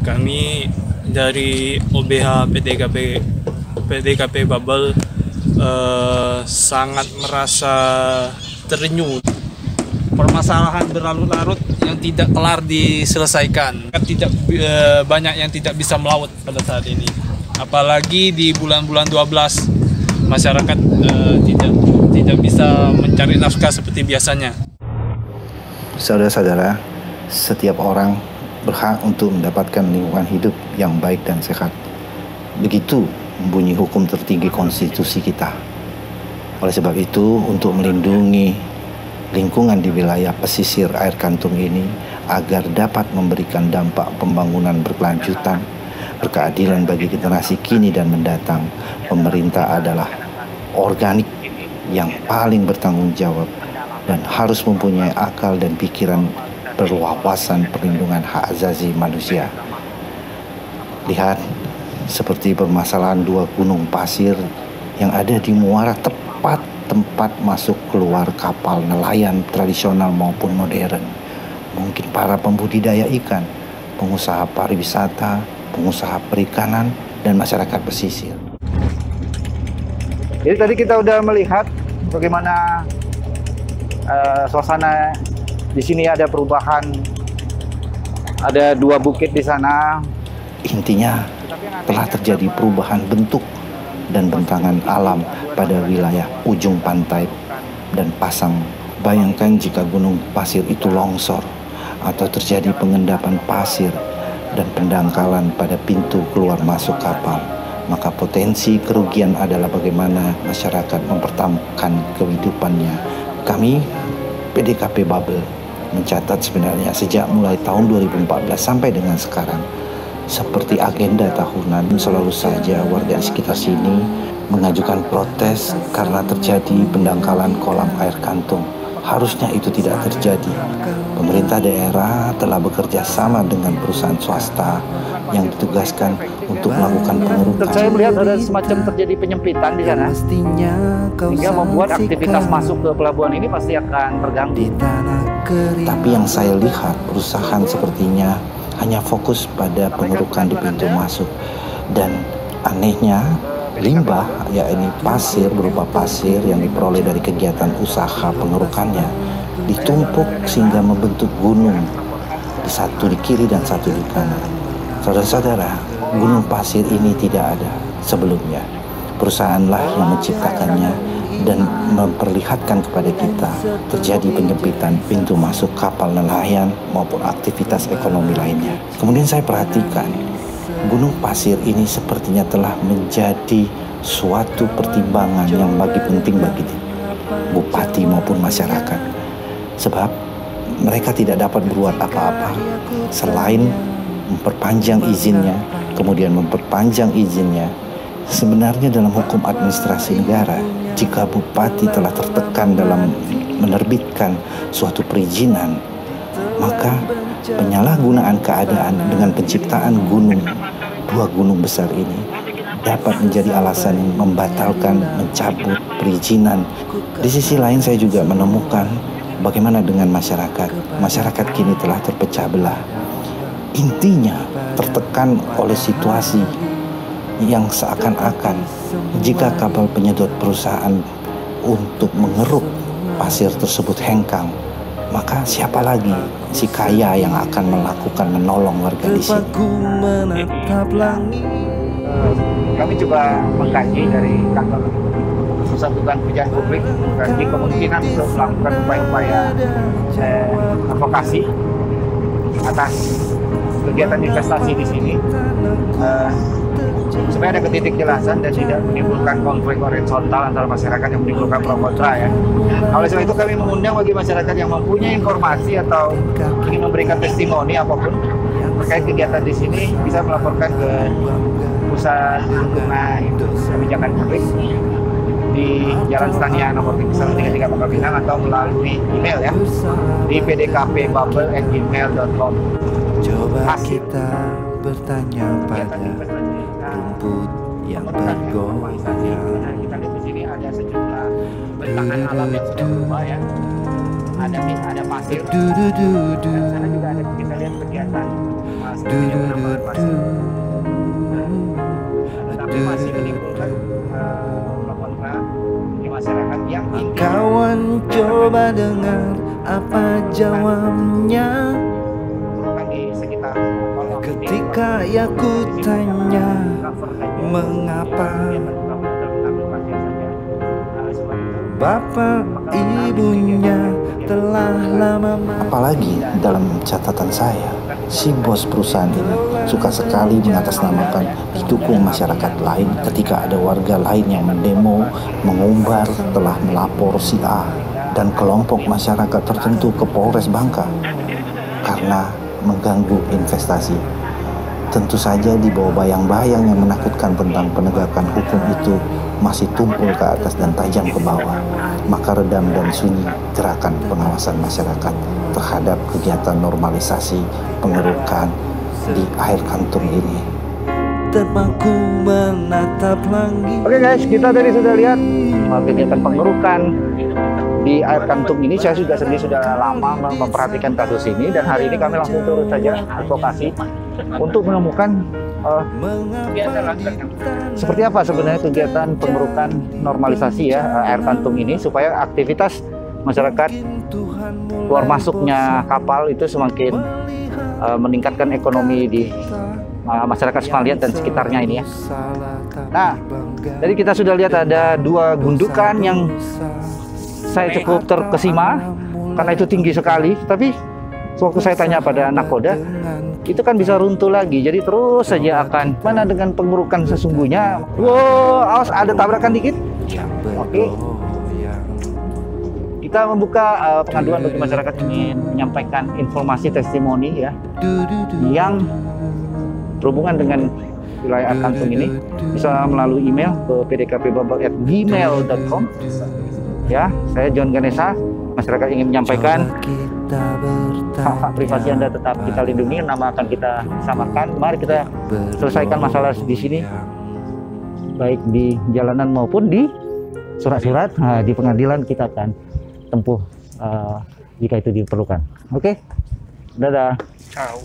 Kami dari OBH PDKP Babel sangat merasa terenyuh. Permasalahan berlarut-larut yang tidak kelar diselesaikan. Tidak banyak yang tidak bisa melaut pada saat ini. Apalagi di bulan-bulan 12 masyarakat tidak bisa mencari nafkah seperti biasanya. Saudara-saudara, setiap orang berhak untuk mendapatkan lingkungan hidup yang baik dan sehat. Begitu bunyi hukum tertinggi konstitusi kita. Oleh sebab itu, untuk melindungi lingkungan di wilayah pesisir air Kantung ini agar dapat memberikan dampak pembangunan berkelanjutan, berkeadilan bagi generasi kini dan mendatang, pemerintah adalah organik yang paling bertanggung jawab dan harus mempunyai akal dan pikiran berwawasan perlindungan hak asasi manusia. Lihat seperti permasalahan dua gunung pasir yang ada di muara, tepat tempat masuk keluar kapal nelayan tradisional maupun modern. Mungkin para pembudidaya ikan, pengusaha pariwisata, pengusaha perikanan, dan masyarakat pesisir. Jadi tadi kita udah melihat bagaimana suasana di sini. Ada perubahan, ada dua bukit di sana. Intinya telah terjadi perubahan bentuk dan bentangan alam pada wilayah ujung pantai dan pasang. Bayangkan jika gunung pasir itu longsor atau terjadi pengendapan pasir dan pendangkalan pada pintu keluar masuk kapal, maka potensi kerugian adalah bagaimana masyarakat mempertahankan kehidupannya. Kami PDKP Babel mencatat sebenarnya sejak mulai tahun 2014 sampai dengan sekarang, seperti agenda tahunan, selalu saja warga di sekitar sini mengajukan protes karena terjadi pendangkalan kolam air Kantung. Harusnya itu tidak terjadi. Pemerintah daerah telah bekerja sama dengan perusahaan swasta yang ditugaskan untuk melakukan pengerukan. Saya melihat ada semacam terjadi penyempitan di sana, sehingga membuat aktivitas masuk ke pelabuhan ini pasti akan terganggu. Tapi yang saya lihat, perusahaan sepertinya hanya fokus pada pengerukan di pintu masuk. Dan anehnya, limbah, yakni pasir berupa pasir yang diperoleh dari kegiatan usaha pengerukannya, ditumpuk sehingga membentuk gunung, di satu di kiri dan satu di kanan. Saudara-saudara, gunung pasir ini tidak ada sebelumnya. Perusahaanlah yang menciptakannya dan memperlihatkan kepada kita terjadi penyempitan pintu masuk kapal nelayan maupun aktivitas ekonomi lainnya. Kemudian saya perhatikan, gunung pasir ini sepertinya telah menjadi suatu pertimbangan yang penting bagi bupati maupun masyarakat. Sebab mereka tidak dapat berbuat apa-apa selain memperpanjang izinnya, kemudian memperpanjang izinnya. Sebenarnya dalam hukum administrasi negara, jika bupati telah tertekan dalam menerbitkan suatu perizinan, maka penyalahgunaan keadaan dengan penciptaan dua gunung besar ini dapat menjadi alasan membatalkan, mencabut perizinan. Di sisi lain saya juga menemukan bagaimana dengan masyarakat. Masyarakat kini telah terpecah belah. Intinya tertekan oleh situasi yang seakan-akan jika kapal penyedot perusahaan untuk mengeruk pasir tersebut hengkang, maka siapa lagi si kaya yang akan menolong warga di sini? Kami coba mengkaji dari kantor Pusat Pengajian Publik, mengkaji kemungkinan untuk melakukan upaya-upaya advokasi atas kegiatan investasi di sini, supaya ada ketitikjelasan dan tidak menimbulkan konflik horizontal antara masyarakat yang menimbulkan pro kontra ya. Oleh sebab itu kami mengundang bagi masyarakat yang mempunyai informasi atau ingin memberikan testimoni apapun terkait kegiatan di sini bisa melaporkan ke Pusat Kebijakan Publik di Jalan Stania nomor 33 Pangkal Pinang atau melalui email ya di pdkpbubble@gmail.com. Coba kita bertanya pada rumput yang bergoyang. Kita lihat di sini ada sejumlah bentangan alam yang sudah berubah ya. Ada pasir. Dan sana juga ada kita lihat kegiatan Tapi masih menimbulkan pro kontra di masyarakat yang Kawan coba dengar apa jawabnya di sekitar ketika ya ku tanya mengapa bapak ibunya telah lama Apalagi dalam catatan saya, si bos perusahaan ini suka sekali mengatasnamakan didukung masyarakat lain ketika ada warga lain yang mendemo, mengumbar telah melapor si A dan kelompok masyarakat tertentu ke Polres Bangka karena mengganggu investasi. Tentu saja di bawah bayang-bayang yang menakutkan tentang penegakan hukum itu masih tumpul ke atas dan tajam ke bawah, maka redam dan sunyi gerakan pengawasan masyarakat terhadap kegiatan normalisasi pengerukan di air kantung ini. terpaku menatap langit. Oke guys, kita tadi sudah lihat kegiatan pengerukan di air kantung ini. Saya sendiri sudah lama memperhatikan kasus ini, dan hari ini kami langsung turun saja advokasi untuk menemukan seperti apa sebenarnya kegiatan pengerukan normalisasi ya air kantung ini, supaya aktivitas masyarakat keluar masuknya kapal itu semakin meningkatkan ekonomi di masyarakat Semaliat dan sekitarnya ini ya. Nah, jadi kita sudah lihat ada dua gundukan yang saya cukup terkesima karena itu tinggi sekali, tapi waktu saya tanya pada nakoda, itu kan bisa runtuh lagi, jadi terus saja akan mana dengan pengerukan sesungguhnya. Wow, awas ada tabrakan dikit. Oke. Kita membuka pengaduan bagi masyarakat ingin menyampaikan informasi testimoni ya yang berhubungan dengan wilayah air kantung ini, bisa melalui email ke pdkpbabak@gmail.com. Ya, saya John Ganesha. Masyarakat ingin menyampaikan hak-hak privasi Anda tetap kita lindungi, nama akan kita samakan. Mari kita selesaikan masalah di sini, baik di jalanan maupun di surat-surat. Nah, di pengadilan kita akan tempuh jika itu diperlukan. Oke, dadah. Ciao.